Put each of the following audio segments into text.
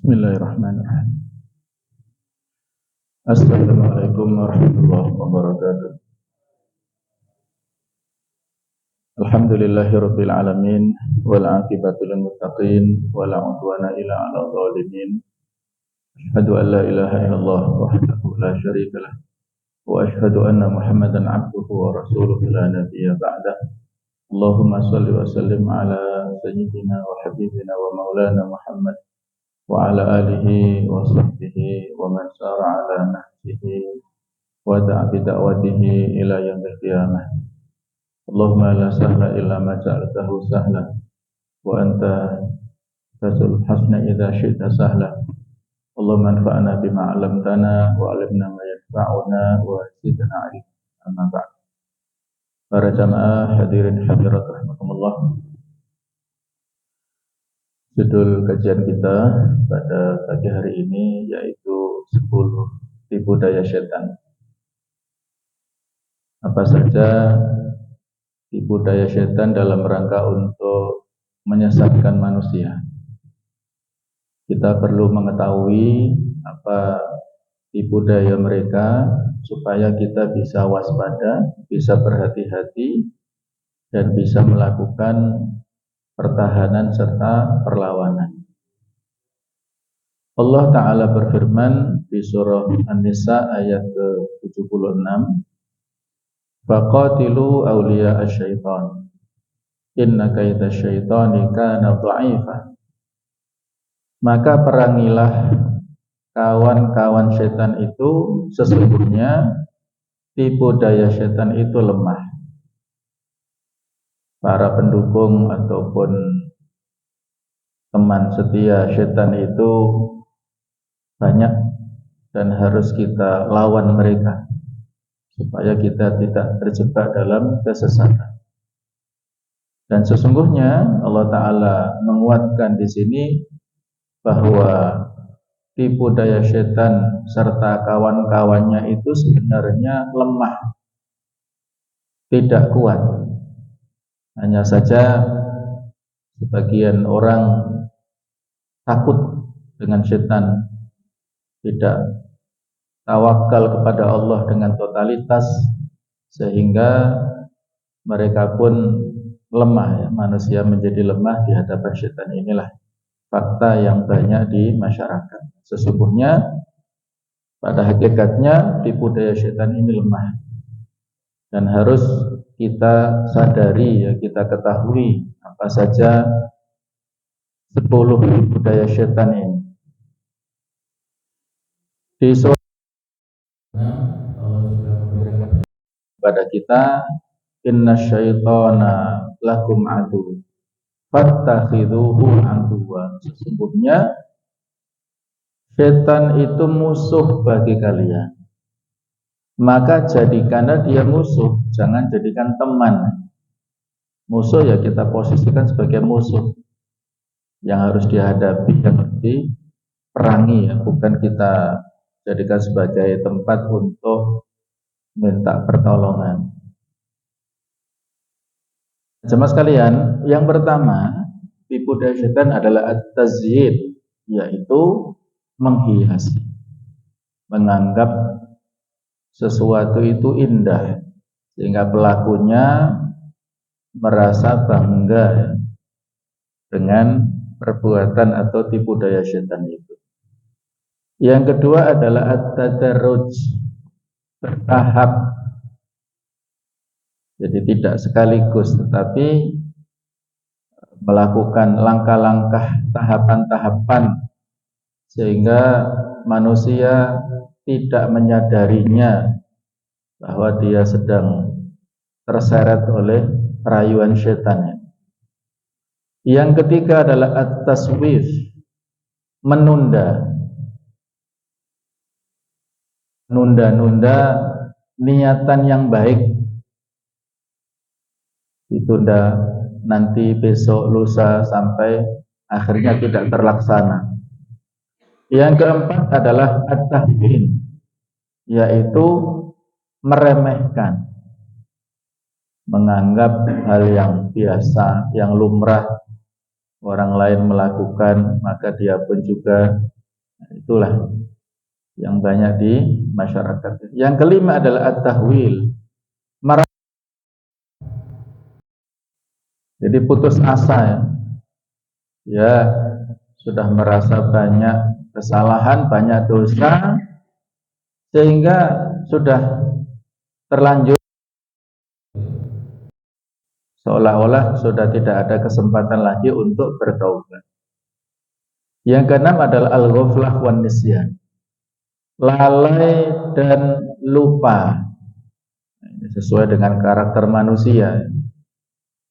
Bismillahirrahmanirrahim. Assalamualaikum warahmatullahi wabarakatuh. Alhamdulillahirabbil alamin wal 'aqibatu lil muttaqin wala 'udwana illa 'alal zalimin. Asyhadu an la ilaha illallah wahdahu la syarikalah wa asyhadu anna Muhammadan 'abduhu wa rasuluhu la nabiyya ba'dah. Allahumma shalli wa sallim ala sayyidina wa habibina wa maulana Muhammad wa ala alihi wa sahbihi wa man sara ala nahjihi wa da'a bi da'watihi ila yaumil qiyamah. Allahumma la sahla illa ma ja'altahu sahla wa anta tazul hasna idza syi'ta sahla. Allahumma anfa'na bima 'allamtana wa 'allimna ma yanfa'una wa zidna 'ilman. Amma ba'd. Para jamaah hadirin hadirat rahimakumullah. Judul kajian kita pada pagi hari ini yaitu 10 tipu daya setan. Apa saja tipu daya setan dalam rangka untuk menyesatkan manusia. Kita perlu mengetahui apa tipu daya mereka supaya kita bisa waspada, bisa berhati-hati dan bisa melakukan pertahanan serta perlawanan. Allah Ta'ala berfirman di surah An-Nisa ayat ke-76, faqatilu awliya asyaitan inna kaida syaitani kana dha'ifa. Maka perangilah kawan-kawan setan itu, sesungguhnya tipu daya setan itu lemah. Para pendukung ataupun teman setia setan itu banyak dan harus kita lawan mereka supaya kita tidak terjebak dalam kesesatan. Dan sesungguhnya Allah Ta'ala menguatkan di sini bahwa tipu daya setan serta kawan-kawannya itu sebenarnya lemah, tidak kuat. Hanya saja sebagian orang takut dengan setan, tidak tawakal kepada Allah dengan totalitas, sehingga mereka pun lemah, ya. Manusia menjadi lemah di hadapan setan. Inilah fakta yang banyak di masyarakat. Sesungguhnya pada hakikatnya tipu daya setan ini lemah dan harus kita sadari, ya, kita ketahui apa saja 10 tipu daya setan ini. Di surah Allah juga memberikan kepada kita, inna syaitana lakum adu fattakhidhuhu aduwwa. Sesungguhnya setan itu musuh bagi kalian, maka jadikanlah dia musuh, jangan jadikan teman. Musuh ya kita posisikan sebagai musuh yang harus dihadapi, yang harus diperangi, ya. Bukan kita jadikan sebagai tempat untuk minta pertolongan. Jemaah sekalian, yang pertama tipu daya setan adalah at-tazyin, yaitu menghiasi, menganggap sesuatu itu indah sehingga pelakunya merasa bangga dengan perbuatan atau tipu daya setan itu. Yang kedua adalah at-tadarruj, bertahap. Jadi tidak sekaligus, tetapi melakukan langkah-langkah, tahapan-tahapan, sehingga manusia tidak menyadarinya bahwa dia sedang terseret oleh rayuan setan. Yang ketiga adalah at-taswif, menunda niatan yang baik, ditunda nanti, besok, lusa, sampai akhirnya tidak terlaksana. Yang keempat adalah at-tahwin, yaitu meremehkan, menganggap hal yang biasa, yang lumrah, orang lain melakukan, maka dia pun juga Itulah yang banyak di masyarakat. Yang kelima adalah at-tahwil. Jadi putus asa ya. Ya, sudah merasa banyak kesalahan, banyak dosa, sehingga sudah terlanjur seolah-olah sudah tidak ada kesempatan lagi untuk bertaubat. Yang keenam adalah al-ghaflah wan nisyan. Lalai dan lupa. Ini sesuai dengan karakter manusia.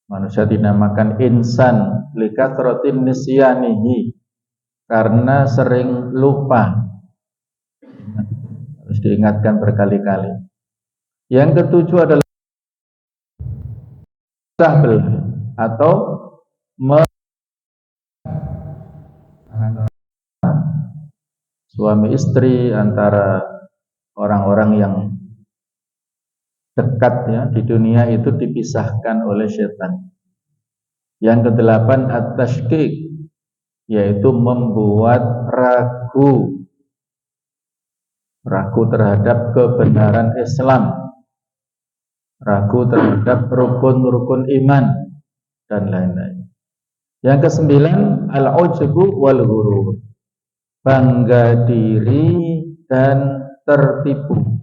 Manusia dinamakan insan likathratin nisyanihi, karena sering lupa. Harus diingatkan berkali-kali. Yang ketujuh adalah belah atau suami istri, antara orang-orang yang dekat ya di dunia itu dipisahkan oleh setan. Yang kedelapan at-tashkik, yaitu membuat ragu terhadap kebenaran Islam, ragu terhadap rukun-rukun iman dan lain-lain. Yang kesembilan al-ujbu wal ghurur, bangga diri dan tertipu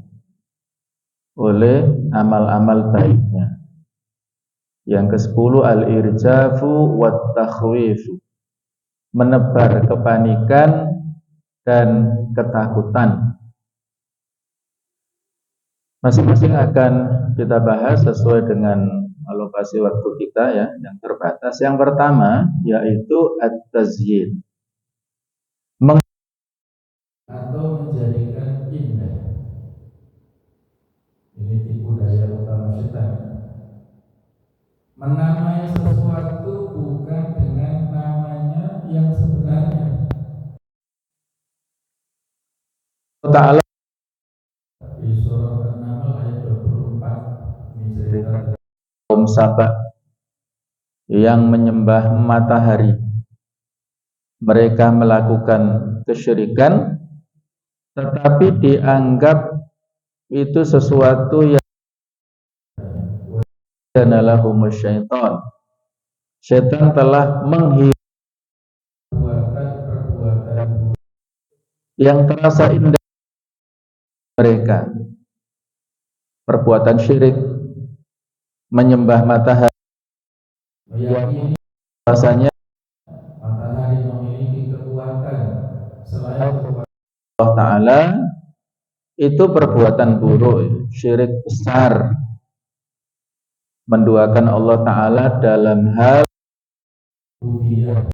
oleh amal-amal baiknya. Yang ke-10 al-irjafu wat takhwifu, menebar kepanikan dan ketakutan. Masing-masing akan kita bahas sesuai dengan alokasi waktu kita ya, yang terbatas. Yang pertama yaitu at-tazyin, atau menjadikan indah. Ini tipu daya utama setan ya. Menamai sesuatu bukan dengan namanya yang sebenarnya. Ta'ala di surah An-Naml ayat 24, ini cerita kaum Saba yang menyembah matahari. Mereka melakukan kesyirikan, tetapi dianggap itu sesuatu yang danalahu syaitan. Syaitan telah menghilangkan perbuatan yang terasa indah mereka. Perbuatan syirik, menyembah matahari, meyakini bahasanya matahari memiliki kekuatan selain kekuatan Allah Ta'ala, itu perbuatan buruk, syirik besar, menduakan Allah Ta'ala dalam hal rububiyah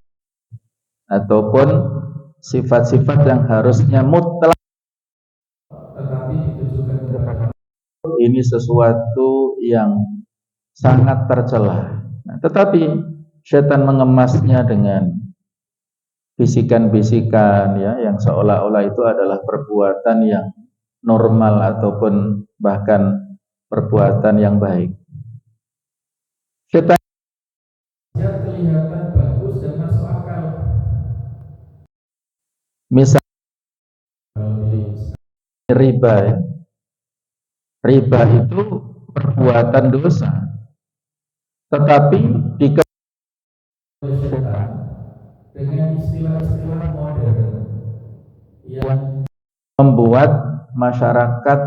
ataupun sifat-sifat yang harusnya mutlak tetapi ditujukan kepada Allah. Ini sesuatu yang sangat tercela. Nah, tetapi setan mengemasnya dengan bisikan-bisikan ya, yang seolah-olah itu adalah perbuatan yang normal ataupun bahkan perbuatan yang baik. Setan kelihatan bagus dan masuk akal. Misal riba ya. Riba itu perbuatan dosa, tetapi dengan istilah-istilah modern yang membuat masyarakat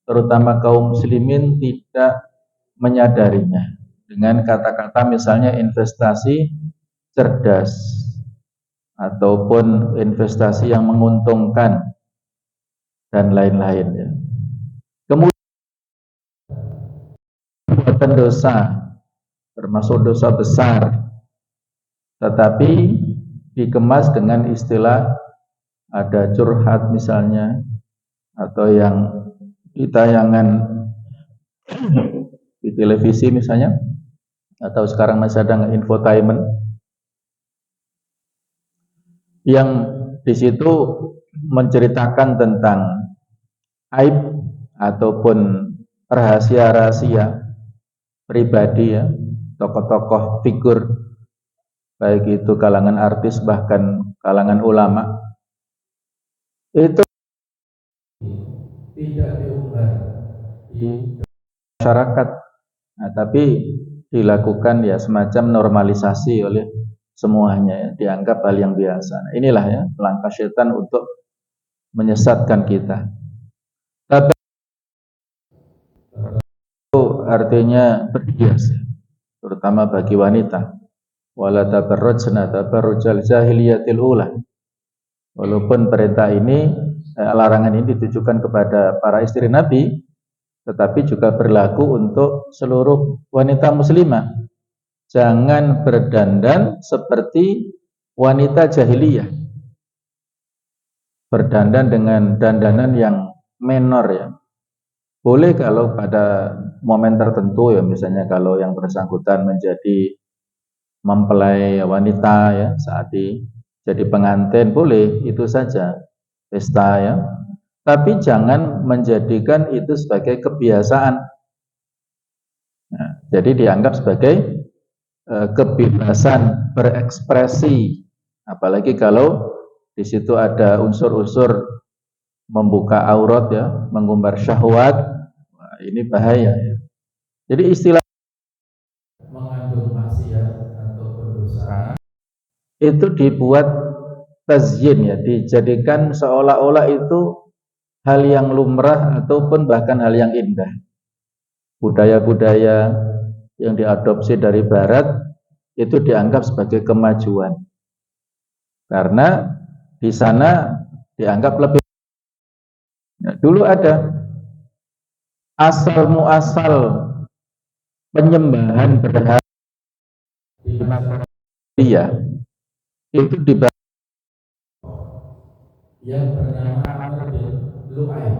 terutama kaum muslimin tidak menyadarinya, dengan kata-kata misalnya investasi cerdas ataupun investasi yang menguntungkan dan lain-lain ya. Kemudian perbuatan dosa termasuk dosa besar, tetapi dikemas dengan istilah ada curhat misalnya, atau yang ditayangan di televisi misalnya, atau sekarang masih ada infotainment yang di situ menceritakan tentang aib ataupun rahasia-rahasia pribadi ya, tokoh-tokoh figur, baik itu kalangan artis bahkan kalangan ulama, itu tidak diumbar di masyarakat, nah, tapi dilakukan ya semacam normalisasi oleh semuanya ya, dianggap hal yang biasa. Nah, inilah ya langkah setan untuk menyesatkan kita. Tapi itu artinya berhias, terutama bagi wanita. Wala tabarrujna tabarrujal jahiliyatil ula. Walaupun perintah ini, larangan ini ditujukan kepada para istri Nabi, tetapi juga berlaku untuk seluruh wanita muslimah. Jangan berdandan seperti wanita jahiliyah. Berdandan dengan dandanan yang menor ya. Boleh kalau pada momen tertentu ya, misalnya kalau yang bersangkutan menjadi mempelai wanita ya saat jadi pengantin, boleh, itu saja pesta ya. Tapi jangan menjadikan itu sebagai kebiasaan. Nah, jadi dianggap sebagai kebebasan berekspresi, apalagi kalau di situ ada unsur-unsur membuka aurat ya, mengumbar syahwat. Wah, ini bahaya ya. Jadi istilah mengandung maksiat atau pendosa itu dibuat tazyin ya, dijadikan seolah-olah itu hal yang lumrah ataupun bahkan hal yang indah. Budaya-budaya yang diadopsi dari barat itu dianggap sebagai kemajuan. Karena di sana dianggap lebih. Nah, dulu ada asal muasal penyembahan berhala di masyarakat dia itu dibahas yang bernama Amr bin Lu'ay.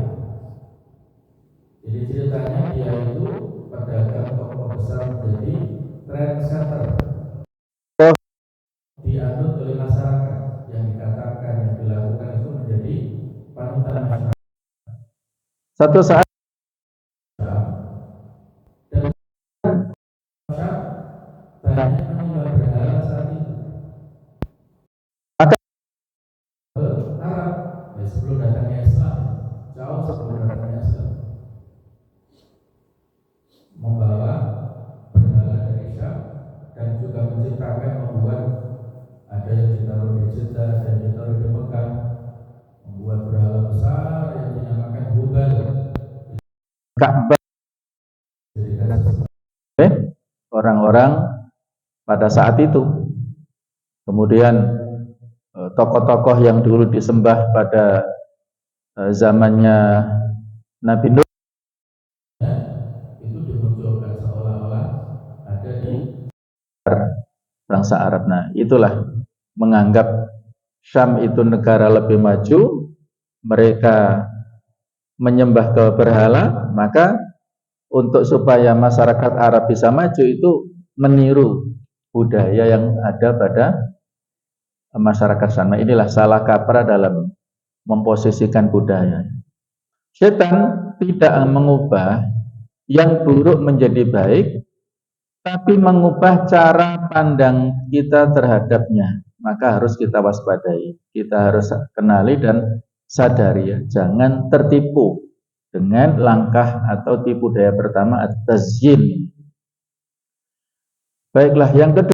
Jadi ceritanya dia itu pedagang toko besar menjadi trendsetter, dianut oleh masyarakat, yang dikatakan yang dilakukan itu menjadi panutan masyarakat. satu saat Dan banyak menyembah berhala saat itu. maka Arab ya, sebelum datangnya Islam, jauh sebelum datangnya Islam, membawa berhala dari Syam dan juga menciptakan, membuat, ada yang ditaruh di Jeddah dan ditaruh di Mekah, membuat berhala besar yang dinamakan Hubal, Ka'bah orang-orang pada saat itu. Kemudian tokoh-tokoh yang dulu disembah pada zamannya Nabi Nuh itu dimunculkan seolah-olah ada di bangsa Arab. Nah, itulah menganggap Syam itu negara lebih maju, mereka menyembah ke berhala, maka untuk supaya masyarakat Arab bisa maju itu meniru budaya yang ada pada masyarakat sana. Inilah salah kaprah dalam memposisikan budaya. Setan tidak mengubah yang buruk menjadi baik, tapi mengubah cara pandang kita terhadapnya. Maka harus kita waspadai, kita harus kenali dan sadari ya, jangan tertipu dengan langkah atau tipu daya pertama at-tazyin. Baiklah, yang kedua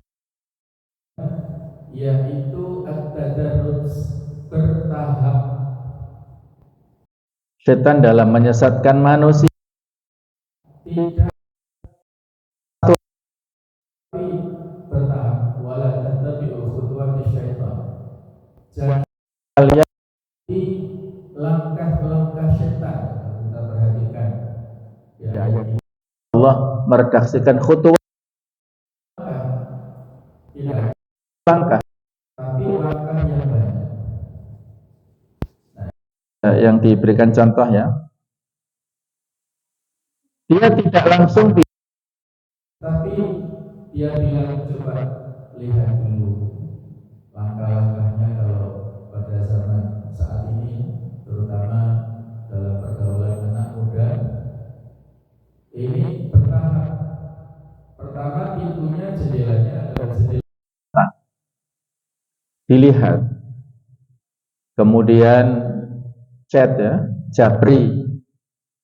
yaitu at-tadarruj, bertahap. Setan dalam menyesatkan manusia Tidak bertahap. Wala tattabi'u khutuwati syaitan. Jangan kalian di langkah-langkah setan. Kalau kita perhatikan ya, Allah meredaksikan khutuwat tidak langkah tapi langkah yang banyak. yang diberikan contoh ya. Dia tidak langsung Tapi dia bilang, coba lihat dulu langkah-langkahnya kalau pada zaman saat ini, terutama dalam pergaulan anak muda, ini bertahap. Pertama, pintunya, jendelanya adalah jendela. dilihat. Kemudian chat ya, japri.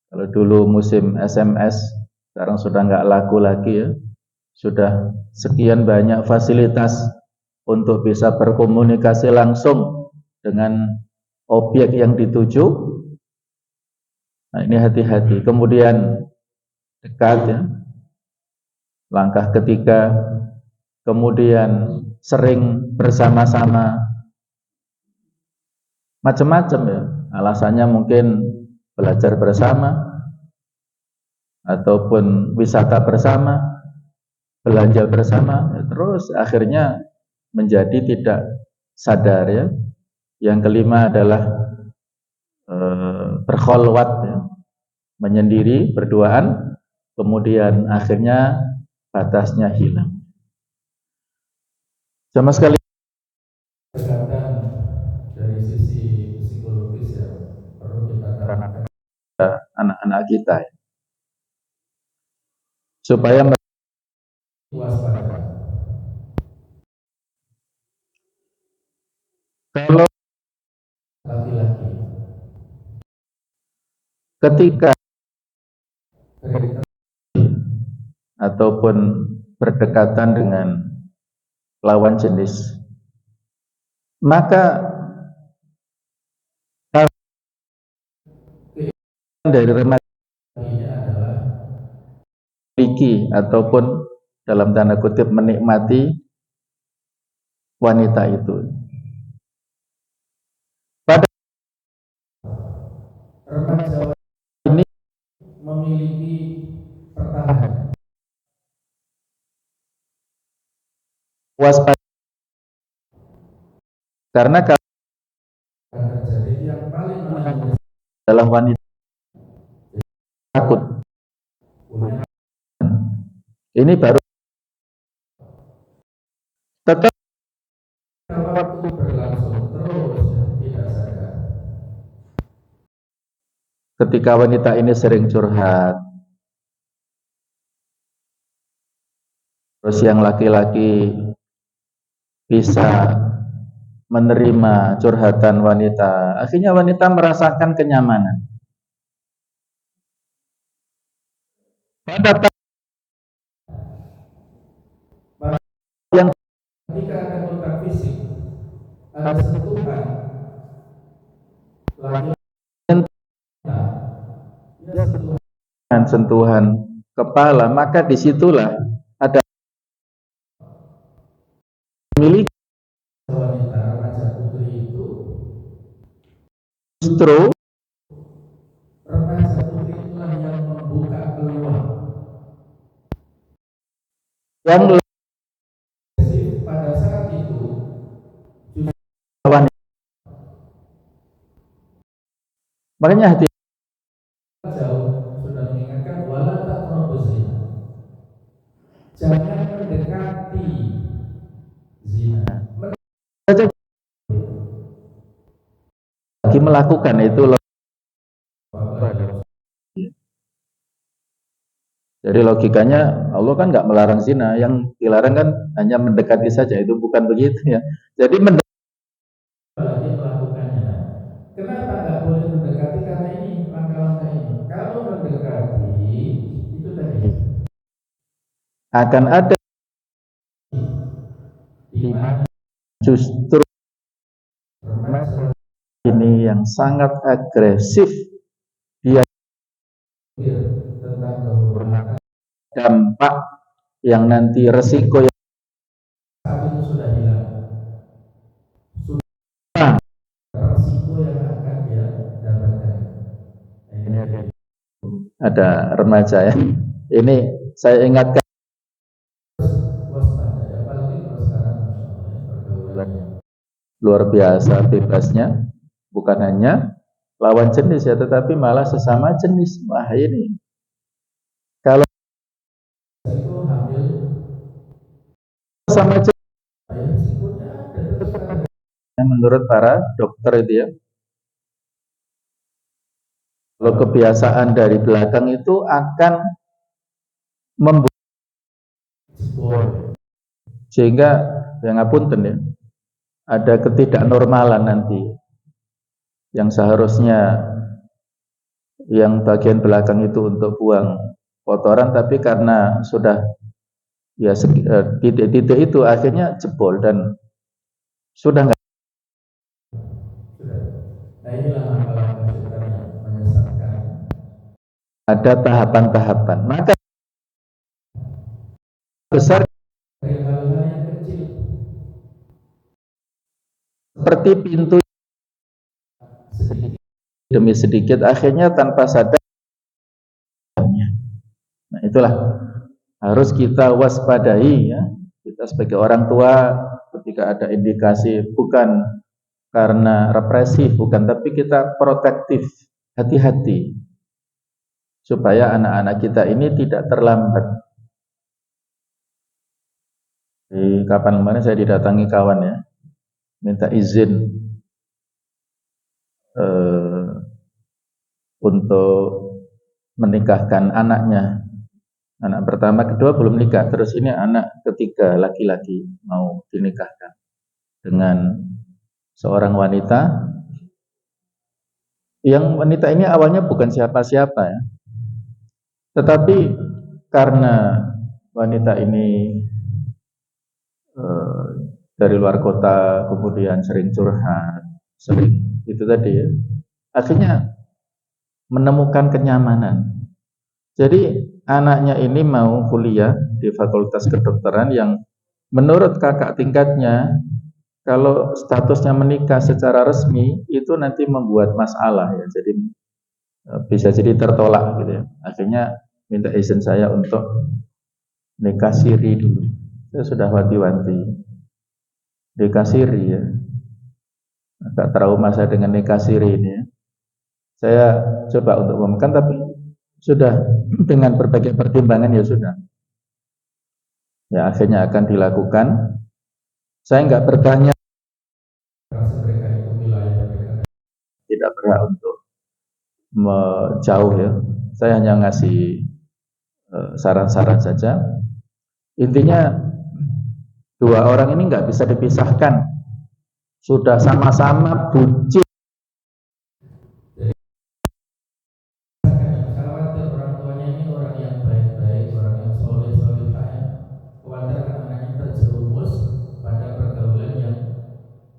Kalau dulu musim SMS, sekarang sudah nggak laku lagi ya. Sudah sekian banyak fasilitas untuk bisa berkomunikasi langsung dengan objek yang dituju. Nah, ini hati-hati. Kemudian dekat ya, langkah ketiga. Kemudian sering bersama-sama, macam-macam ya. Alasannya mungkin belajar bersama, ataupun wisata bersama, belanja bersama, ya, terus akhirnya menjadi tidak sadar ya. Yang kelima adalah berkholwat ya, menyendiri, berduaan, kemudian akhirnya batasnya hilang. Sama sekali Kesehatan dari sisi psikologis yang perlu kita tanamkan anak-anak kita ya, supaya waspada. kalau Laki-laki ketika kritis ataupun berdekatan dengan lawan jenis, maka dari remaja ini adalah memiliki ataupun dalam tanda kutip menikmati wanita itu. Pada remaja ini memiliki pertahanan. waspada, karena kalau Akan terjadi yang paling menangis adalah wanita takut. punya Ini baru tetap waktu berlangsung terus ya, tidak sadar. ketika wanita ini sering curhat, terus yang laki-laki bisa menerima curhatan wanita, akhirnya wanita merasakan kenyamanan. Pada yang Ketika ada kontak fisik, ada sentuhan laki-laki, ya sentuhan sentuhan kepala, maka disitulah ada milik wanita remaja putri itu, justru remaja putri itulah yang membuka peluang yang pada saat itu. lawan. Makanya hati Jauh sudah mengingatkan wala taqrabuz zina, jangan mendekati zina. saja lagi melakukan itu. Jadi logikanya Allah kan nggak melarang zina, yang dilarang kan hanya mendekati saja, itu bukan begitu ya. Jadi Lagi melakukannya. Kenapa nggak boleh mendekati? Karena ini langkah-langkah ini. Kalau mendekati itu tadi akan ada di mana justru remaja ini yang sangat agresif, dia tentang kehormatan dampak yang nanti resiko yang saat itu sudah hilang. Sudah resiko yang akan dia dapatkan. Ini ada remaja ya. Ini saya ingatkan waspada ya, apalagi kalau sekarang Masya Allah ya, pergaulannya luar biasa bebasnya, bukan hanya lawan jenis ya, tetapi malah sesama jenis. Wah ini kalau itu hamil sama jenis, ya resikonya ada terus ada. menurut para dokter itu ya, kalau kebiasaan dari belakang itu akan membuat Jebol. sehingga yang ngapunten ya, ada ketidaknormalan nanti yang seharusnya yang bagian belakang itu untuk buang kotoran, tapi karena sudah ya titik-titik itu akhirnya jebol dan sudah nggak. Nah inilah langkah-langkah setan yang menyesatkan. Ada tahapan-tahapan. Maka besar dari hal-hal yang kecil seperti pintu sedikit demi sedikit akhirnya tanpa sadar. Nah itulah harus kita waspadai ya. Kita sebagai orang tua ketika ada indikasi bukan karena represif, bukan, tapi kita protektif, hati-hati supaya anak-anak kita ini tidak terlambat. Di kapan kemarin saya didatangi kawan ya, minta izin untuk menikahkan anaknya. Anak pertama, kedua belum nikah, terus ini anak ketiga laki-laki mau dinikahkan dengan seorang wanita. Yang wanita ini awalnya bukan siapa-siapa ya, tetapi karena wanita ini dari luar kota, kemudian sering curhat, sering itu tadi ya, akhirnya menemukan kenyamanan. Jadi anaknya ini mau kuliah di Fakultas Kedokteran yang menurut kakak tingkatnya kalau statusnya menikah secara resmi itu nanti membuat masalah ya, jadi bisa jadi tertolak gitu ya. Akhirnya minta izin saya untuk nikah siri dulu. Saya sudah wanti-wanti nikah siri ya, agak trauma saya dengan nikah siri ini ya. Saya coba untuk memakan, tapi sudah dengan berbagai pertimbangan ya sudah. Ya akhirnya akan dilakukan. Saya nggak bertanya, mereka itu wilayah mereka, tidak berhak untuk menjauh ya. Saya hanya ngasih saran-saran saja. Intinya dua orang ini nggak bisa dipisahkan. Sudah sama-sama bucin. khawatir orang tuanya ini orang yang baik-baik, orang yang soleh-solehah ya. Khawatir kan anaknya terjerumus pada pergaulan yang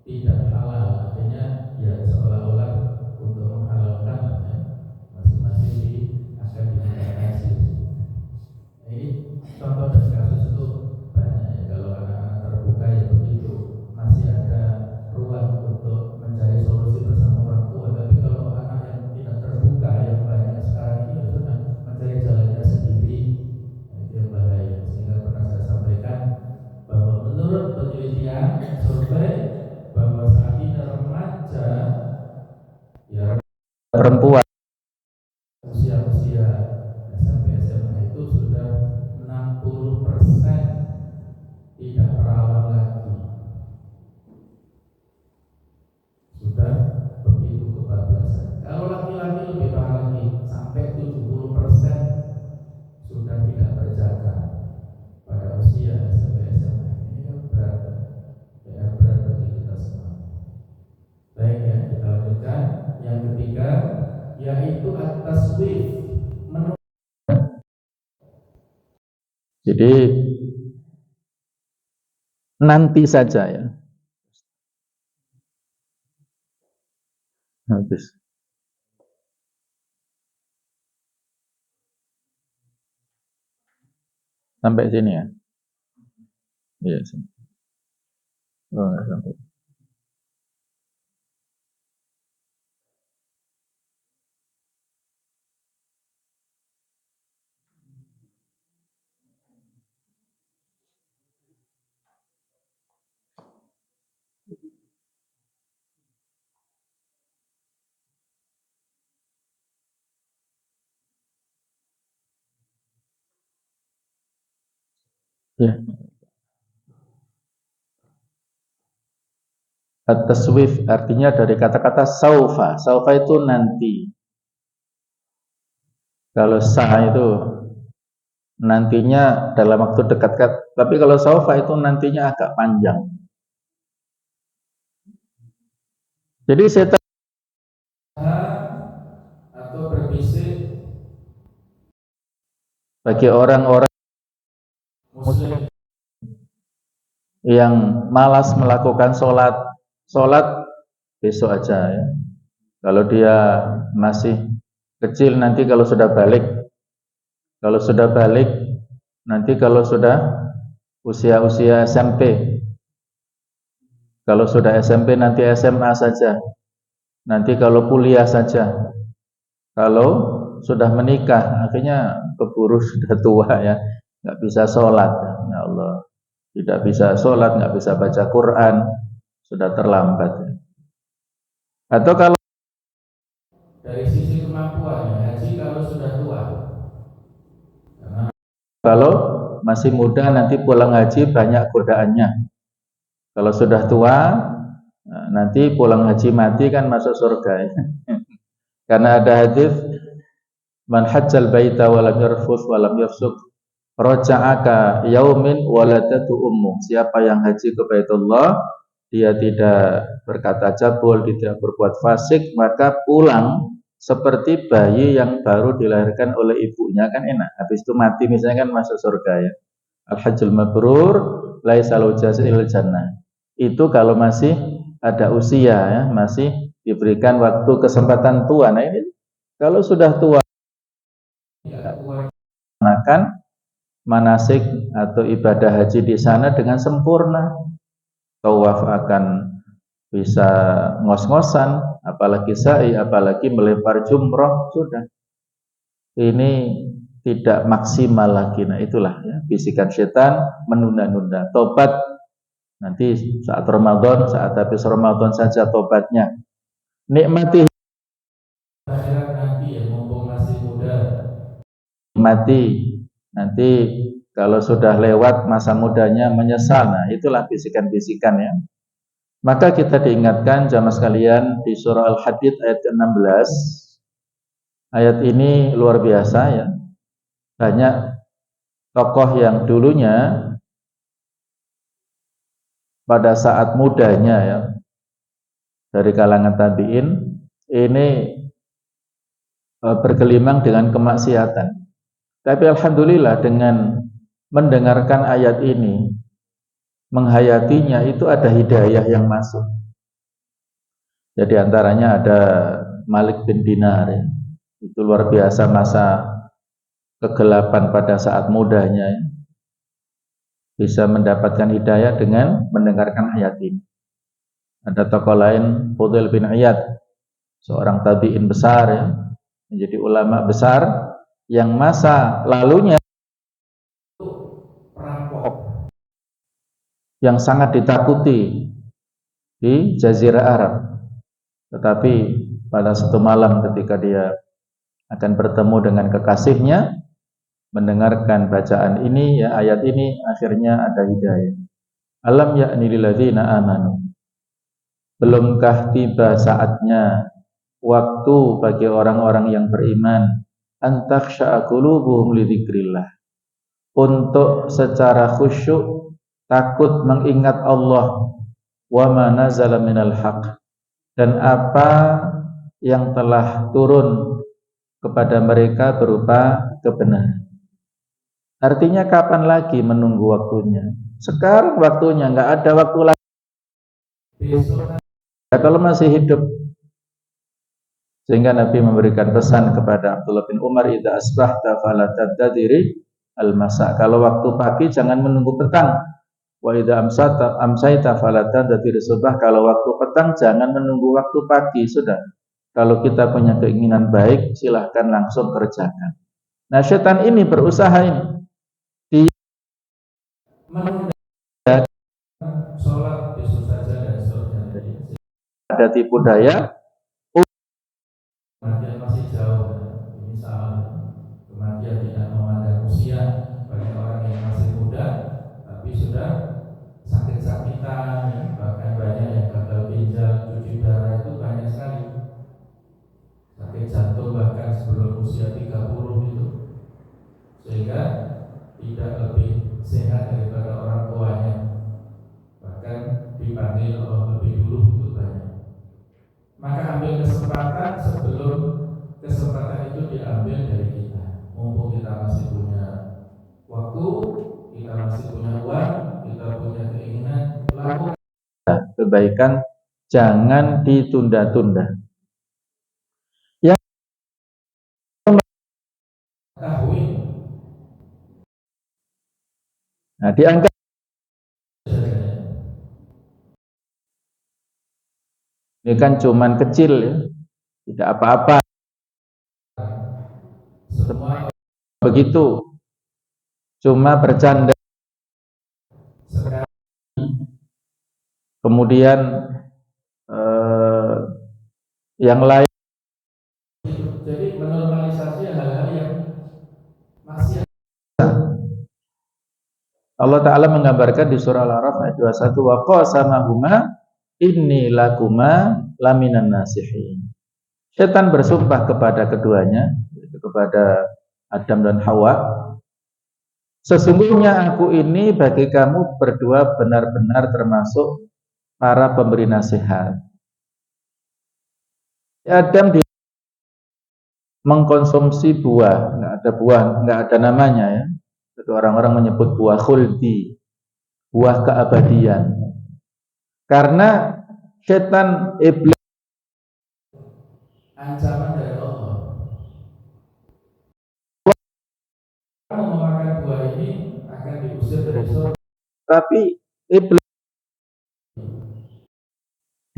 tidak halal, akhirnya ya seolah-olah untuk menghalalkan ya, masing-masing akan dinikahkan sendiri. Nah, ini contoh dan kasus itu banyak ya. Kalau anak-anak terbuka ya begitu, masih ada ruang untuk mencari solusi bersama orang tua. Tapi kalau anak yang tidak terbuka, yang banyak sekarang ini ya sudah mencari jalannya sendiri, nah, itu yang bahaya. Sehingga pernah saya sampaikan bahwa menurut penelitian survei bahwa saat ini remaja ya Perempuan usia-usia SMP SMA itu sudah 60% tidak perawan lagi, sudah begitu kebablasan. Kalau laki-laki lebih parah lagi, sampai 70% sudah tidak berjaga pada usia SMP SMA. Ini kan berat, PR berat bagi kita semua. Baik ya, kita lanjutkan. Yang ketiga yaitu at-taswif. jadi nanti saja ya. Habis. Sampai sini ya. Iya sini. Oh, enggak sampai. Ya. At-taswif artinya dari kata-kata saufa. Saufa itu nanti. Kalau sa itu nantinya dalam waktu dekat. Tapi kalau saufa itu nantinya agak panjang. Jadi setan bagi orang-orang muslim yang malas melakukan sholat besok aja ya. Kalau dia masih kecil nanti kalau sudah balik nanti kalau sudah usia SMP, kalau sudah SMP nanti SMA saja, nanti kalau kuliah saja, kalau sudah menikah akhirnya keburu sudah tua ya, nggak bisa sholat ya Allah, tidak bisa sholat, nggak bisa baca Quran, sudah terlambat. Atau kalau dari sisi kemampuannya, haji kalau sudah tua, kalau masih muda nanti pulang haji banyak godaannya. Kalau sudah tua nanti pulang haji mati kan masuk surga ya. Karena ada hadis man hajjal baita wa lam yarfuth wa lam yafsuq raja'aka yaumin waladatu ummu. Siapa yang haji ke Baitullah dia tidak berkata cabul, tidak berbuat fasik, maka pulang seperti bayi yang baru dilahirkan oleh ibunya, kan enak. Habis itu mati misalnya kan masuk surga ya. Al-hajjul mabrur laisa lahu jazaa'il jannah. Itu kalau masih ada usia ya, masih diberikan waktu kesempatan tua. Nah ini kalau sudah tua melaksanakan manasik atau ibadah haji di sana dengan sempurna. Tawaf akan bisa ngos-ngosan, apalagi sa'i, apalagi melempar jumroh, sudah. Ini tidak maksimal lagi. Nah itulah ya, bisikan setan menunda-nunda. Tobat nanti saat Ramadan, saat habis Ramadan saja tobatnya. Nikmati akhirat nanti ya, mumpung masih muda. Nikmati nanti kalau sudah lewat masa mudanya menyesal. Nah itulah bisikan-bisikan ya. Maka kita diingatkan jamaah sekalian di surah Al-Hadid ayat ke-16. Ayat ini luar biasa ya. Banyak tokoh yang dulunya pada saat mudanya ya, dari kalangan tabi'in ini bergelimang dengan kemaksiatan. Tapi alhamdulillah dengan mendengarkan ayat ini, menghayatinya, itu ada hidayah yang masuk. Jadi antaranya ada Malik bin Dinar ya. Itu luar biasa masa kegelapan pada saat mudanya ya. Bisa mendapatkan hidayah dengan mendengarkan ayat ini. Ada tokoh lain Fudail bin Iyad, seorang tabi'in besar ya, menjadi ulama besar yang masa lalunya perampok yang sangat ditakuti di Jazirah Arab. Tetapi pada satu malam ketika dia akan bertemu dengan kekasihnya, mendengarkan bacaan ini ya, ayat ini, akhirnya ada hidayah. Alam ya'ni lil ladzina amanu, belumkah tiba saatnya, waktu bagi orang-orang yang beriman, antakhsha'a qulubuhum li dzikrillah, untuk secara khusyuk takut mengingat Allah, wa ma nazala minal haqq, dan apa yang telah turun kepada mereka berupa kebenaran. Artinya kapan lagi menunggu waktunya? Sekarang waktunya, nggak ada waktu lagi. Ya, kalau masih hidup. Sehingga Nabi memberikan pesan kepada Abdullah bin Umar, idza asbahta fala tadhiri al-masa. Kalau waktu pagi jangan menunggu petang. Wa idza amsayta fala tadhiri subah. Kalau waktu petang jangan menunggu waktu pagi. Sudah. Kalau kita punya keinginan baik, silahkan langsung kerjakan. Nah, setan ini berusaha ini. Dia menunda sholat besok saja dan seterusnya. Ada tipu daya. Kematian masih jauh, ini salah. Kematian tidak memandang usia. Banyak orang yang masih muda, tapi sudah sakit-sakitan, ya. Bahkan banyak yang gagal ginjal, cuci darah, itu banyak sekali. Sakit jantung bahkan sebelum usia 30 itu. Sehingga tidak lebih sehat daripada orang tuanya. Bahkan dipanggil Allah lebih dulu, itu banyak. Maka ambil kesempatan sebelum kesempatan itu diambil dari kita. Mumpung kita masih punya waktu, kita masih punya uang, kita punya keinginan, lakukan kebaikan, jangan ditunda-tunda. Yang ketahui. nah, dianggap ini kan cuman kecil ya, tidak apa-apa. Semua Begitu, cuma bercanda. sekarang Kemudian yang lain. jadi menormalisasi hal-hal yang masih Allah Ta'ala menggambarkan di surah Al-A'raf ayat 21, wa qasamahuma inni lakuma laminan nasihin. Setan bersumpah kepada keduanya, yaitu kepada Adam dan Hawa, sesungguhnya aku ini bagi kamu berdua benar-benar termasuk para pemberi nasihat. Adam mengkonsumsi buah, nggak ada namanya ya. Itu orang-orang menyebut buah khuldi, buah keabadian. Karena setan iblis ancaman dari Allah. Kamu memakan buah ini akan diusir dari surga. tapi iblis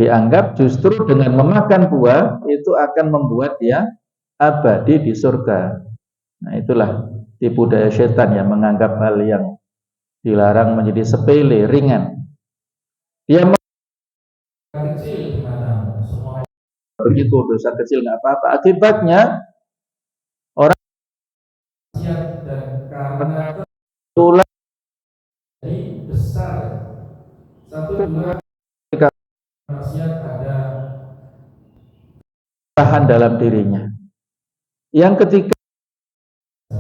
dianggap justru dengan memakan buah itu akan membuat dia abadi di surga. Nah, itulah tipu daya setan yang menganggap hal yang dilarang menjadi sepele, ringan. Dia Kecil di matamu, semua begitu, dosa kecil nggak apa-apa. Akibatnya orang siap dan karena tulang jadi besar. Satu dua maksiat ada tahan dalam dirinya. Yang ketiga,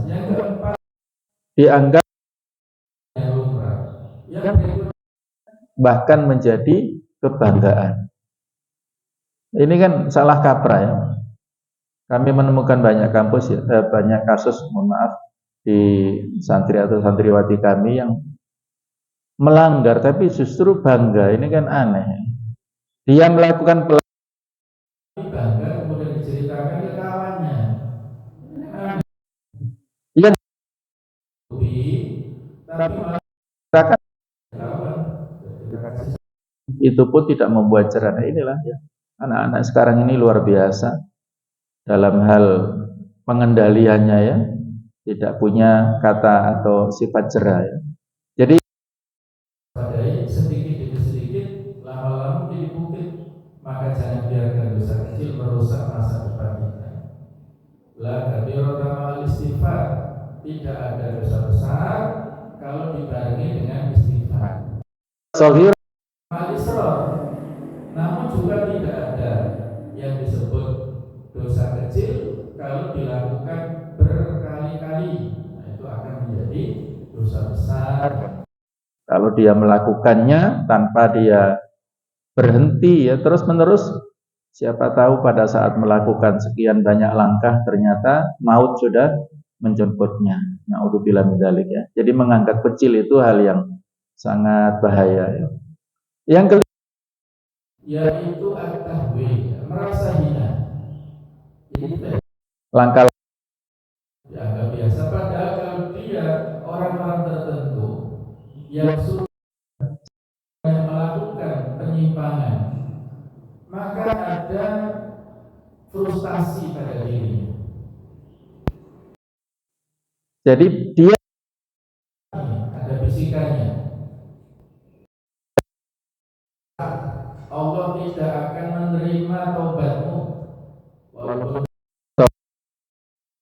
yang keempat dianggap yang lumrah. Yang berikutnya bahkan menjadi kebanggaan. Ini kan salah kaprah ya. Kami menemukan banyak kampus ya, banyak kasus, mohon maaf, di santri atau santriwati kami yang melanggar tapi justru bangga. Ini kan aneh. Dia melakukan bangga kemudian diceritakan ke kawannya. yang Tapi malah kawan. itu pun tidak membuat cerah. Nah, inilah ya, anak-anak sekarang ini luar biasa dalam hal pengendaliannya ya, tidak punya kata atau sifat cerah ya. Jadi sedikit demi sedikit, lama-lama menjadi bukit. Maka jangan biarkan dosa kecil merusak masa depan kita. La kabirata ma'al istighfar. Tidak ada dosa besar kalau dibarengi dengan istighfar. Sohir Al-Israr. Namun juga tidak ada yang disebut dosa kecil kalau dilakukan berkali-kali. Nah, itu akan menjadi dosa besar. kalau dia melakukannya tanpa dia berhenti ya terus-menerus, siapa tahu pada saat melakukan sekian banyak langkah ternyata maut sudah menjemputnya. Na'udzubillah min dzalik ya. Jadi menganggap kecil itu hal yang sangat bahaya ya. Yang kelima, yaitu at-tahwil, merasa hina. Jadi langkah dianggap biasa, padahal kalau dia orang-orang tertentu yang sudah melakukan penyimpangan, maka ada frustasi pada dirinya. jadi dia Ada bisikannya, Allah tidak akan menerima taubatmu walaupun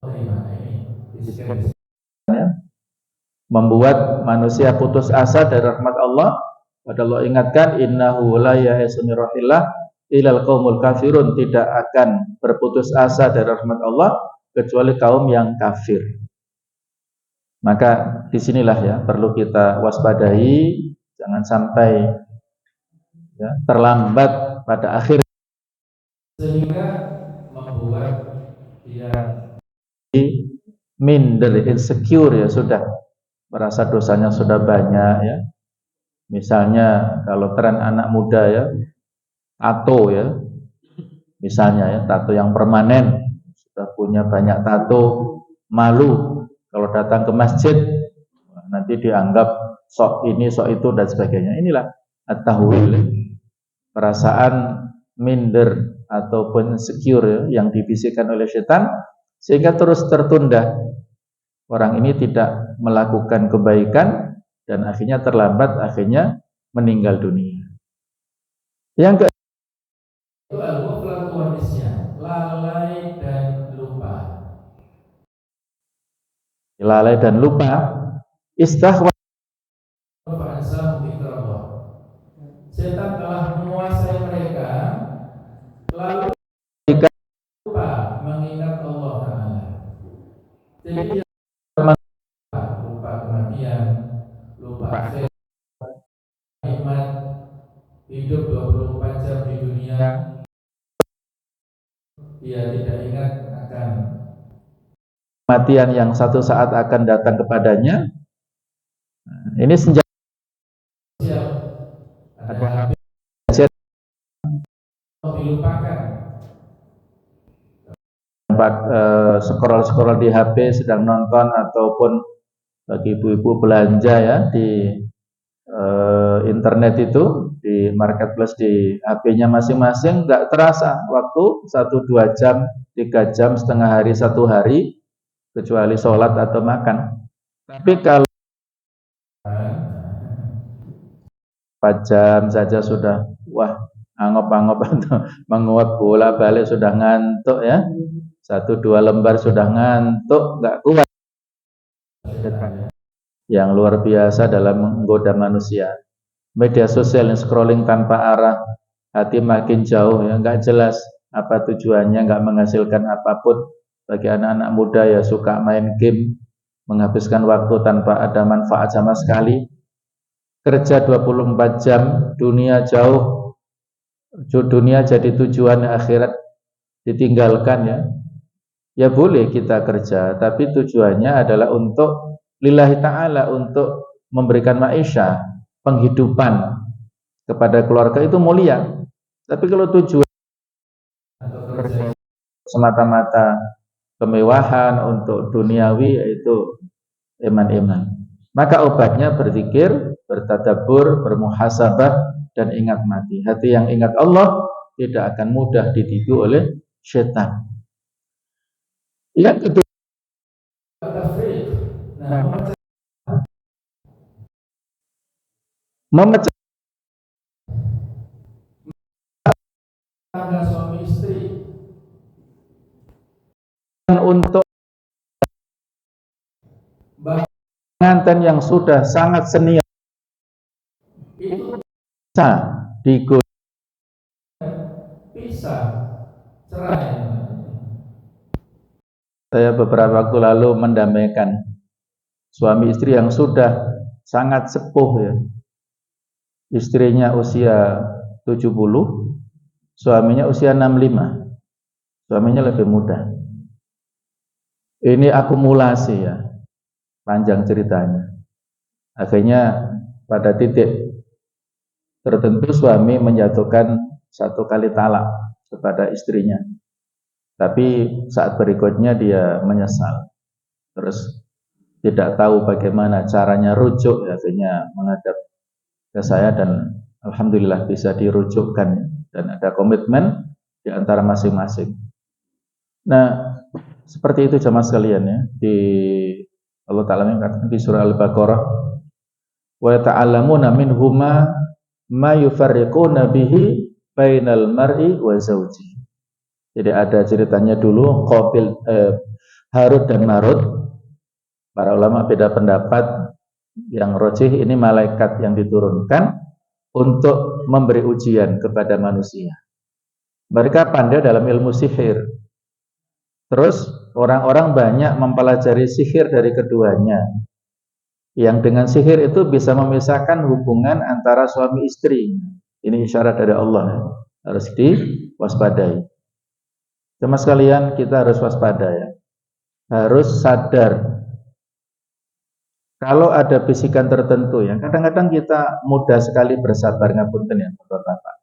terima. Ini bisikan. membuat manusia putus asa dari rahmat Allah. Padahal Allah ingatkan, innahu la ya'isu min rahillah ilal qaumul kafirun, tidak akan berputus asa dari rahmat Allah kecuali kaum yang kafir. Maka disinilah ya perlu kita waspadai, jangan sampai ya, terlambat pada akhir Sehingga membuat dia minder, insecure ya sudah. merasa dosanya sudah banyak ya. Misalnya kalau tren anak muda ya, tato ya. Misalnya ya, tato yang permanen, sudah punya banyak tato, malu kalau datang ke masjid nanti dianggap sok ini, sok itu dan sebagainya. Inilah at-tahwil, perasaan minder ataupun insecure yang dibisikkan oleh setan sehingga terus tertunda. Orang ini tidak melakukan kebaikan dan akhirnya terlambat, akhirnya meninggal dunia. Yang itu al-ghaflatu wan nisyan, lalai dan lupa. Lalai dan lupa, istahwa setan telah menguasai mereka, lalu lupa mengingat Allah Ta'ala. Jadi dia lupa kematian, lupa akhirat, nikmat hidup 24 jam di dunia. Dia tidak ingat akan kematian yang satu saat akan datang kepadanya. Ini senjata dilupakan. Scroll di HP sedang nonton ataupun bagi ibu-ibu belanja ya di internet itu, di marketplace di HP-nya masing-masing, nggak terasa waktu 1-2 jam, 3 jam, setengah hari, 1 hari, kecuali sholat atau makan. Tapi kalau 4 jam saja sudah angop-angop atau menguap bola balik sudah ngantuk ya, 1-2 lembar sudah ngantuk, nggak kuat. Yang luar biasa dalam menggoda manusia. Media sosial yang scrolling tanpa arah, hati makin jauh ya, nggak jelas apa tujuannya, nggak menghasilkan apapun. Bagi anak-anak muda ya suka main game, menghabiskan waktu tanpa ada manfaat sama sekali. Kerja 24 jam, dunia jauh, dunia jadi tujuan, akhirat ditinggalkan ya. Ya boleh kita kerja, tapi tujuannya adalah untuk lillahi ta'ala, untuk memberikan maisha, penghidupan kepada keluarga, itu mulia. Tapi kalau tujuan semata-mata kemewahan untuk duniawi, yaitu iman-iman, maka obatnya berzikir, bertadabbur, bermuhasabah, dan ingat mati. Hati yang ingat Allah tidak akan mudah ditipu oleh setan. Yang kedua, memecah suami istri untuk pengantin yang sudah sangat senior itu bisa digoda, bisa cerai. Saya beberapa waktu lalu mendamaikan suami istri yang sudah sangat sepuh ya. Istrinya usia 70, suaminya usia 65. Suaminya lebih muda. Ini akumulasi ya, panjang ceritanya. Akhirnya pada titik tertentu suami menjatuhkan 1 kali talak kepada istrinya. Tapi saat berikutnya dia menyesal. Terus tidak tahu bagaimana caranya rujuk, akhirnya menghadap ke saya dan alhamdulillah bisa dirujukkan dan ada komitmen di antara masing-masing. Nah, seperti itu jamaah sekalian ya. Di Allah Ta'ala mengatakan di surah Al-Baqarah, wa ta'allamuna minhuma ma yufarriquna bihi bainal mar'i wa zawji. Jadi ada ceritanya dulu Harut dan Marut. Para ulama beda pendapat. Yang rajih ini malaikat yang diturunkan untuk memberi ujian kepada manusia. Mereka pandai dalam ilmu sihir. Terus orang-orang banyak mempelajari sihir dari keduanya. Yang dengan sihir itu bisa memisahkan hubungan antara suami istri. Ini isyarat dari Allah, harus diwaspadai. Jemaah sekalian, kita harus waspada ya. Harus sadar Kalau ada bisikan tertentu ya, kadang-kadang kita mudah sekali bersabar, ngapunten ya Bapak-bapak.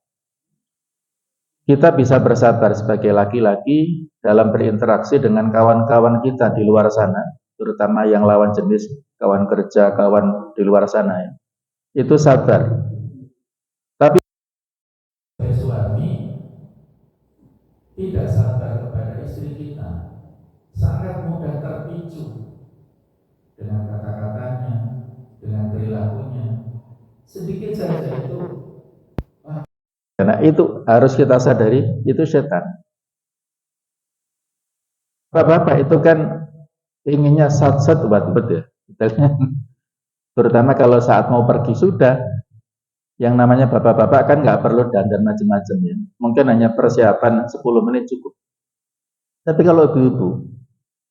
Kita bisa bersabar sebagai laki-laki dalam berinteraksi dengan kawan-kawan kita di luar sana, terutama yang lawan jenis, kawan kerja, kawan di luar sana ya. Itu sabar. Tapi suami tidak sabar kepada istri kita, sangat mudah terpicu dengan kata-katanya, dengan perilakunya. Sedikit saja itu. Karena itu harus kita sadari, itu setan. Bapak-bapak itu kan inginnya sat-sat buat ya. Terutama kalau saat mau pergi sudah. Yang namanya bapak-bapak kan nggak perlu dandan macam-macam ya. Mungkin hanya persiapan 10 menit cukup. Tapi kalau ibu-ibu,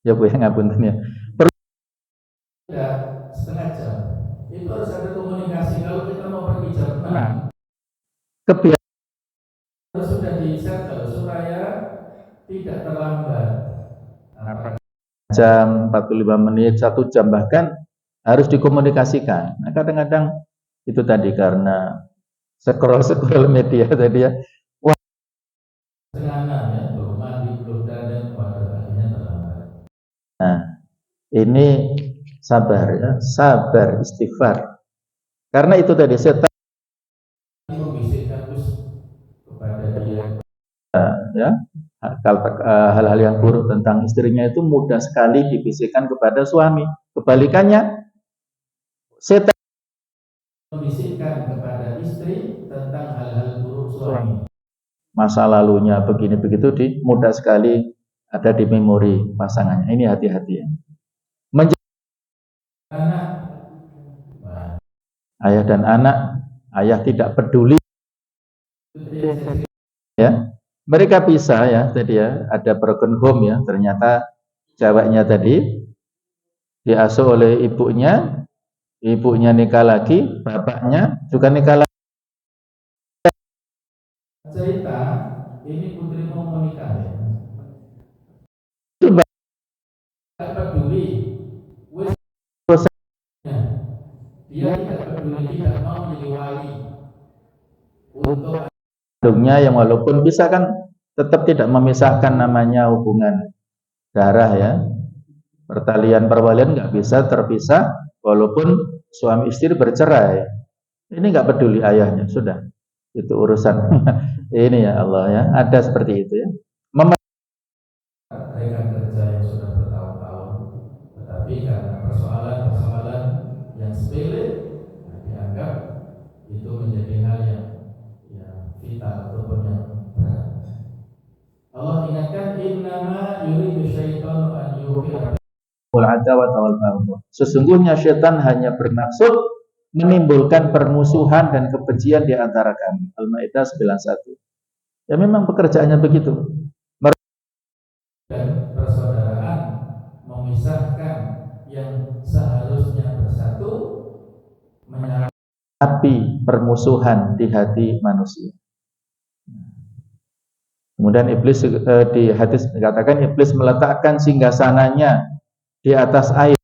ya Bu yang ngapunten ya. Ya, setengah jam. Itu harus ada komunikasi. Kalau kita mau pergi jam 6, kebiasaan sudah di-set supaya tidak terlambat. Jam 45 menit, 1 jam bahkan harus dikomunikasikan. Nah, kadang-kadang itu tadi karena scroll media tadi ya. Wah, ya, belum mandi, belum dandan, akhirnya terlambat. Nah, ini sabar ya, sabar, istighfar. Karena itu tadi setan membisikkan kepada dia ya, hal-hal yang buruk tentang istrinya itu mudah sekali dibisikkan kepada suami. Kebalikannya, setan membisikkan kepada istri tentang hal-hal buruk suami. Masa lalunya begini begitu mudah sekali ada di memori pasangannya. Ini hati-hati ya. Ayah dan anak, ayah tidak peduli ya. Mereka bisa ya tadi ya, ada broken home ya, ternyata ceweknya tadi diasuh oleh ibunya, ibunya nikah lagi, bapaknya juga nikah lagi. Cerita ini putri mau menikah ya. Tidak peduli, dia tidak peduli, tidak mau menjadi wali untuk kandungnya yang walaupun bisa kan tetap tidak memisahkan namanya hubungan darah ya. Pertalian perwalian nggak bisa terpisah walaupun suami istri bercerai. Ini nggak peduli ayahnya, sudah. Itu urusan. Ini ya Allah ya, ada seperti itu ya. Rekan kerja yang sudah bertahun-tahun, tetapi karena persoalan-persoalan yang sepele dianggap itu menjadi hal yang vital ataupun yang berat. Allah ingatkan innama yuridu syaitanu an yuqira sesungguhnya syaitan hanya bermaksud menimbulkan permusuhan dan kebencian di antara kami. Al-Maidah 91. Ya memang pekerjaannya begitu. Dan persaudaraan memisahkan yang seharusnya bersatu, tapi permusuhan di hati manusia. Kemudian iblis di hadis dikatakan iblis meletakkan singgasananya di atas air,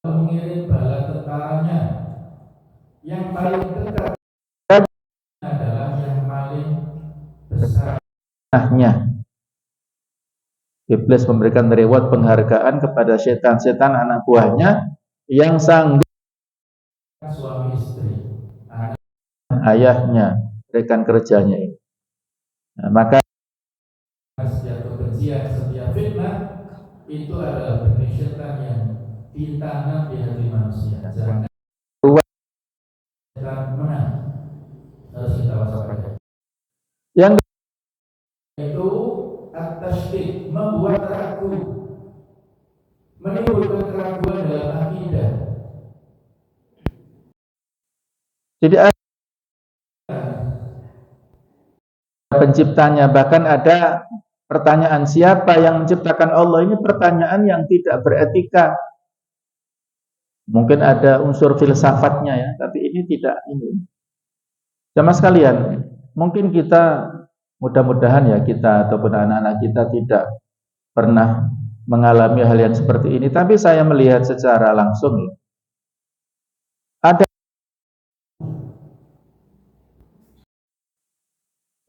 mengirim bala tentaranya yang paling dekat adalah yang paling besar. Iblis memberikan reward penghargaan kepada setan-setan anak buahnya yang sanggup suami istri, ayahnya, rekan kerjanya ini. Nah, maka setiap kebencian, setiap fitnah itu adalah benih setan yang ditanam di hati manusia. Jangan setan menang, harus kita waspada. Yang itu at-tasydid, membuat ragu, menimbulkan keraguan dalam akidah. Jadi penciptanya, bahkan ada pertanyaan siapa yang menciptakan Allah, ini pertanyaan yang tidak beretika. Mungkin ada unsur filsafatnya ya, tapi ini tidak ini. Jamaah sekalian, mungkin kita mudah-mudahan ya kita ataupun anak-anak kita tidak pernah mengalami hal yang seperti ini, tapi saya melihat secara langsung ya,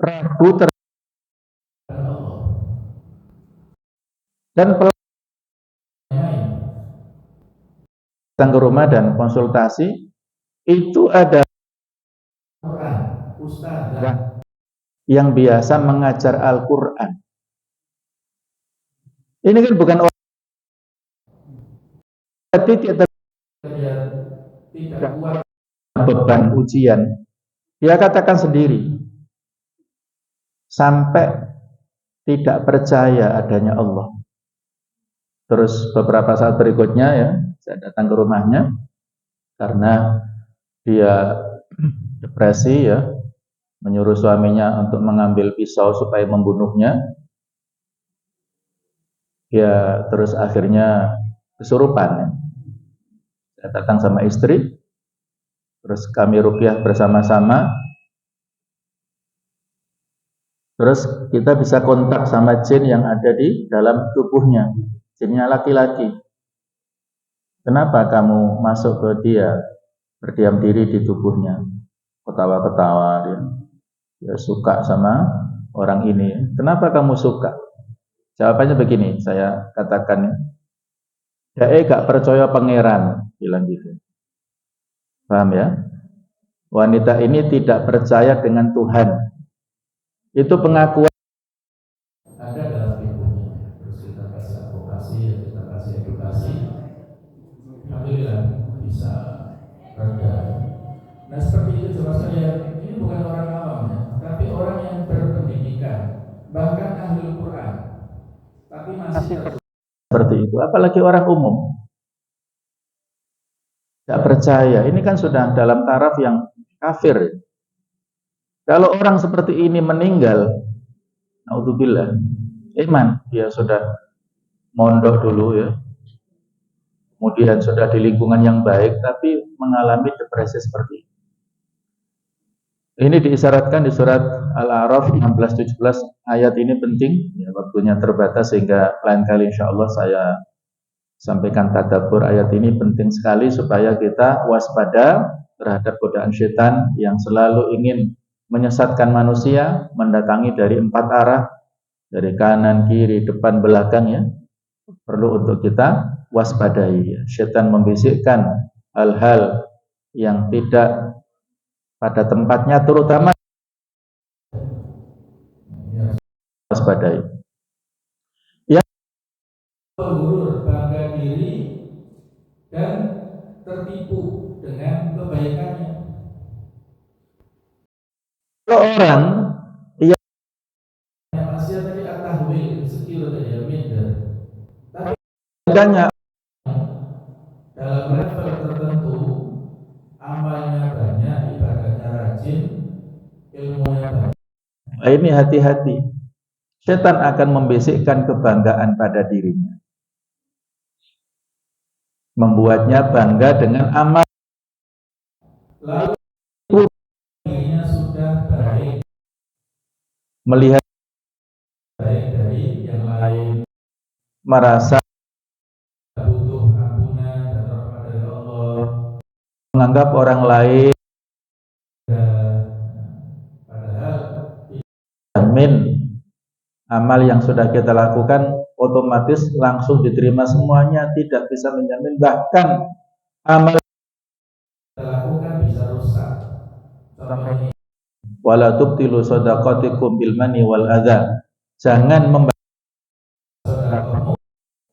ragu Allah dan lain. datang ke rumah dan konsultasi itu ada Quran, ustazah yang biasa mengajar Al-Quran. Ini kan bukan orang tidak dia tidak kuat beban ujian. Dia katakan sendiri sampai tidak percaya adanya Allah. Terus beberapa saat berikutnya ya, saya datang ke rumahnya karena dia depresi ya, menyuruh suaminya untuk mengambil pisau supaya membunuhnya. Ya, terus akhirnya kesurupan ya. Saya datang sama istri, terus kami ruqyah bersama-sama. Terus kita bisa kontak sama jin yang ada di dalam tubuhnya. Jinnya laki-laki. Kenapa kamu masuk ke dia, berdiam diri di tubuhnya? Ketawa-ketawa dia. Dia suka sama orang ini. Kenapa kamu suka? Jawabannya begini, saya katakan, dia gak percaya pangeran, bilang gitu. Paham ya? Wanita ini tidak percaya dengan Tuhan. Itu pengakuan ada dalam ibunya. Terus kita kasih advokasi, kita kasih edukasi. Alhamdulillah bisa reda. Nah seperti itu coba saya, ini bukan orang awam ya, tapi orang yang berpendidikan, bahkan ahli Quran, tapi masih seperti itu. Apalagi orang umum tidak percaya. Ini kan sudah dalam taraf yang kafir. Kalau orang seperti ini meninggal, naudzubillah, iman, dia sudah mondok dulu ya, kemudian sudah di lingkungan yang baik, tapi mengalami depresi seperti ini. Ini diisyaratkan di surat Al-A'raf 16-17. Ayat ini penting, ya, waktunya terbatas sehingga lain kali insya Allah saya sampaikan tadabbur ayat ini penting sekali supaya kita waspada terhadap godaan setan yang selalu ingin menyesatkan manusia, mendatangi dari 4 arah, dari kanan, kiri, depan, belakang ya. Perlu untuk kita waspadai ya. Setan membisikkan hal-hal yang tidak pada tempatnya, terutama waspadai. Ya, bergurur, bangga diri dan tertipu dengan kebaikannya. kalau orang yang masih tadi at-tahwil, insecure tadi ya, minder. Tapi banyak dalam level tertentu amalnya banyak, ibadahnya rajin, ilmunya banyak. ini hati-hati. Setan akan membisikkan kebanggaan pada dirinya, membuatnya bangga dengan amal. Lalu dirinya sudah baik, Melihat baik dari yang lain, merasa butuh ampunan dan rahmat dari Allah, menganggap orang lain padahal jamin amal yang sudah kita lakukan otomatis langsung diterima semuanya, tidak bisa menjamin, bahkan amal kita lakukan bisa rusak. Contohnya wala tubtilu shadaqatikum bil manni wal adza. Jangan sedekahmu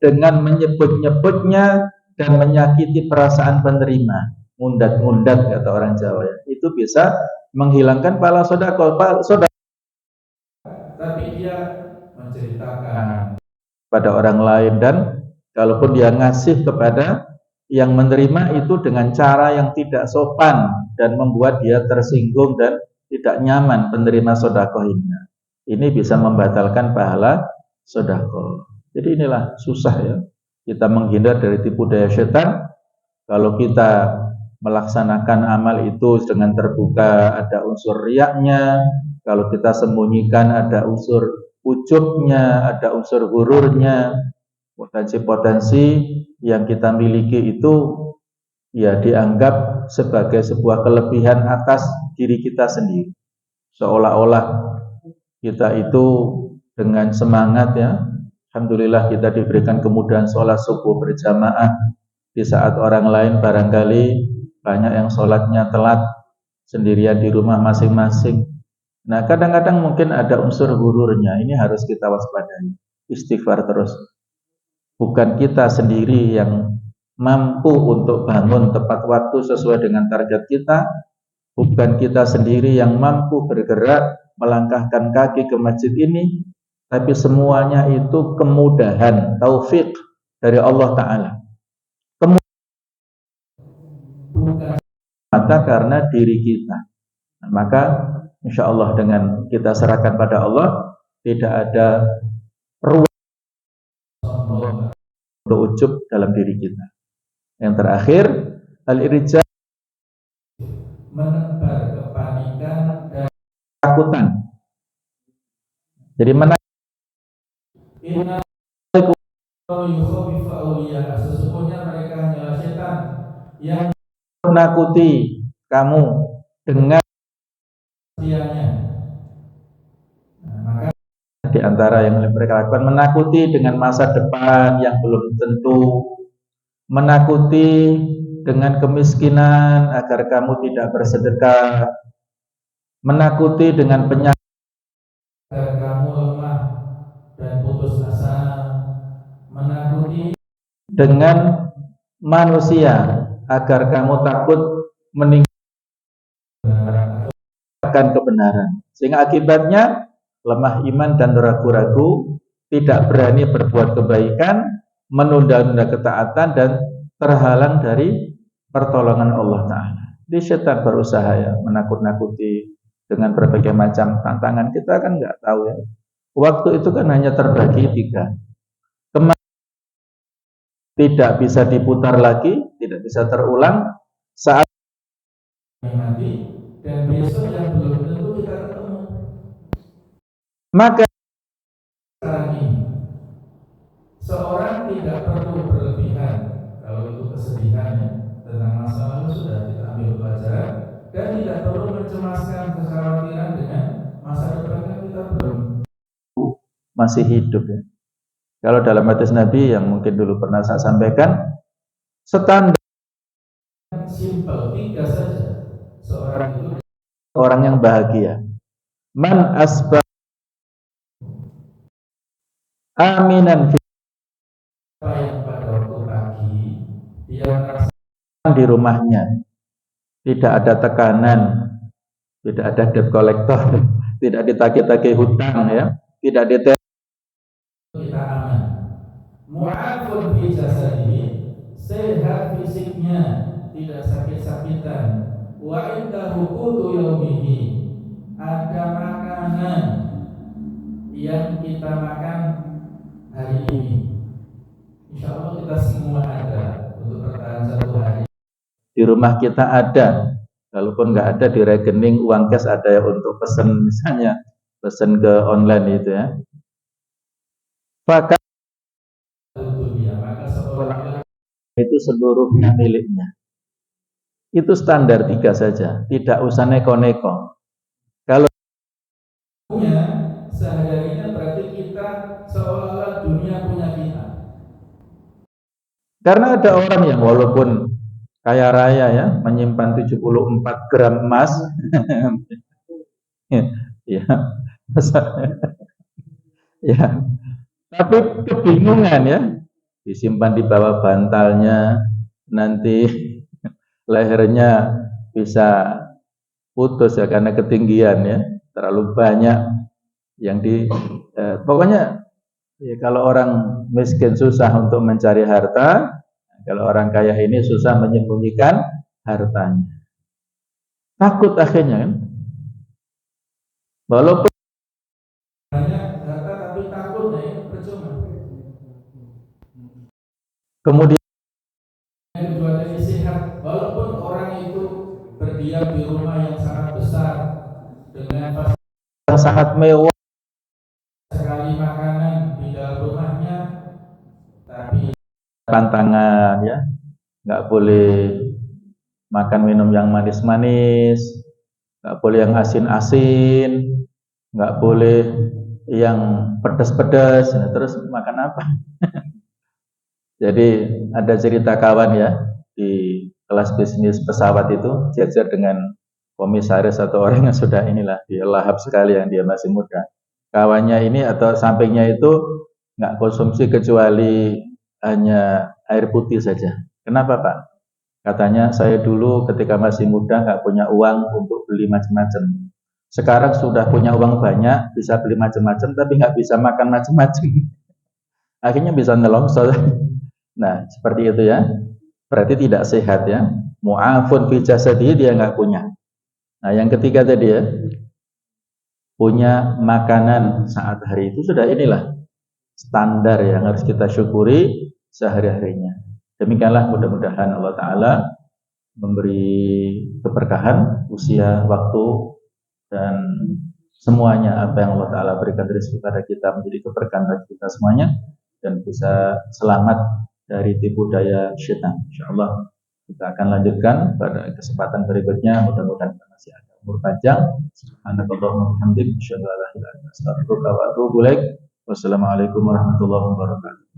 dengan menyebut-nyebutnya dan menyakiti perasaan penerima. Mundat-mundat kata orang Jawa ya. Itu bisa menghilangkan pahala sedekah. tapi dia menceritakan Pada orang lain, dan kalaupun dia ngasih kepada yang menerima itu dengan cara yang tidak sopan dan membuat dia tersinggung dan tidak nyaman penerima sedekah ini bisa membatalkan pahala sedekah. Jadi inilah susah ya kita menghindar dari tipu daya setan. Kalau kita melaksanakan amal itu dengan terbuka, ada unsur riyaknya. Kalau kita sembunyikan, ada unsur ujubnya, ada unsur gururnya. Potensi-potensi yang kita miliki itu ya dianggap sebagai sebuah kelebihan atas diri kita sendiri. Seolah-olah kita itu dengan semangat ya. Alhamdulillah kita diberikan kemudahan sholat subuh berjamaah di saat orang lain barangkali banyak yang sholatnya telat sendirian di rumah masing-masing. Nah, kadang-kadang mungkin ada unsur gururnya. Ini harus kita waspadai. Istighfar terus. Bukan kita sendiri yang mampu untuk bangun tepat waktu sesuai dengan target kita. Bukan kita sendiri yang mampu bergerak melangkahkan kaki ke masjid ini, tapi semuanya itu kemudahan, taufik dari Allah Ta'ala. Bukan mata karena diri kita. Nah, maka insya Allah dengan kita serahkan pada Allah, tidak ada ruang untuk ujub dalam diri kita. Yang terakhir, al-irja, menebar kepanikan dan ketakutan. Jadi sesungguhnya mereka hanyalah setan yang menakuti kamu dengan siangnya. Nah, maka di antara yang mereka lakukan menakuti dengan masa depan yang belum tentu, menakuti dengan kemiskinan agar kamu tidak bersedekah, menakuti dengan penyakit agar kamu lemah dan putus asa, menakuti dengan manusia agar kamu takut meninggalkan kebenaran, sehingga akibatnya lemah iman dan ragu-ragu, tidak berani berbuat kebaikan, menunda-nunda ketaatan dan terhalang dari pertolongan Allah Ta'ala. Di setan berusaha ya menakut-nakuti dengan berbagai macam tantangan. Kita kan nggak tahu ya. Waktu itu kan hanya terbagi 3. Tidak bisa diputar lagi, tidak bisa terulang saat mati, dan besok yang belum tentu kita ketemu. Maka sekarang ini seorang tidak perlu berlebihan. Kalau itu kesedihannya tentang masa lalu sudah kita ambil pelajaran, dan tidak perlu mencemaskan kekhawatiran dengan masa depan kita belum masih hidup ya. Kalau dalam hadis Nabi yang mungkin dulu pernah saya sampaikan, standar simpel 3 saja. Seorang itu orang yang bahagia. Man asbah aminan yang pada waktu pagi dia merasakan di rumahnya tidak ada tekanan, tidak ada debt collector, tidak ditagih-tagih hutang ya, tidak diteror, kita aman. Mu'afun fi jasadihi, sehat fisiknya, tidak sakit-sakitan. Wa indahu qutu yaumihi, ada makanan yang kita makan hari ini. Insya Allah kita semua ada untuk bertahan 1 hari. Di rumah kita ada, kalaupun nggak ada di rekening uang cash ada ya untuk pesan, misalnya pesan ke online itu ya. Maka seorang itu seluruhnya miliknya. Itu standar 3 saja, tidak usah neko-neko. Kalau sehari-harinya berarti kita seolah-olah dunia punya kita. Karena ada orang yang walaupun kaya raya ya, menyimpan 74 gram emas ya, ya, tapi kebingungan ya, disimpan di bawah bantalnya, nanti lehernya bisa putus ya karena ketinggian ya, terlalu banyak yang pokoknya ya, kalau orang miskin susah untuk mencari harta, kalau orang kaya ini susah menyembunyikan hartanya. Takut akhirnya kan, walaupun banyak harta tapi takut ya, percuma. Kemudian yang kedua dari sehat, walaupun orang itu berdiam di rumah yang sangat besar dengan fasilitas yang sangat mewah, sekali makanan di dalam rumahnya, tapi pantangan ya, nggak boleh makan minum yang manis-manis, nggak boleh yang asin-asin, nggak boleh yang pedas-pedas. Nah, terus makan apa? Jadi ada cerita kawan ya di kelas bisnis pesawat itu jajar dengan komisaris atau orang yang sudah inilah dia lahap sekali yang dia masih muda. Kawannya ini atau sampingnya itu nggak konsumsi kecuali hanya air putih saja. Kenapa Pak? Katanya saya dulu ketika masih muda nggak punya uang untuk beli macam-macam. Sekarang sudah punya uang banyak, bisa beli macam-macam, tapi nggak bisa makan macam-macam. Akhirnya bisa nelongso. Nah, seperti itu ya. Berarti tidak sehat ya. Mu'afun fi jasadi dia nggak punya. Nah, yang ketiga tadi ya, punya makanan saat hari itu sudah inilah standar yang harus kita syukuri sehari-harinya. Demikianlah mudah-mudahan Allah Ta'ala memberi keberkahan usia, waktu, dan semuanya apa yang Allah Ta'ala berikan rezeki kepada kita menjadi keberkahan bagi kita semuanya dan bisa selamat dari tipu daya syaitan. InsyaAllah kita akan lanjutkan pada kesempatan berikutnya. Mudah-mudahan kita masih ada umur panjang. Subhanakallahumma wa bihamdik, asyhadu an la ilaha illa anta, astaghfiruka wa atubu ilaik. Wassalamualaikum warahmatullahi wabarakatuh.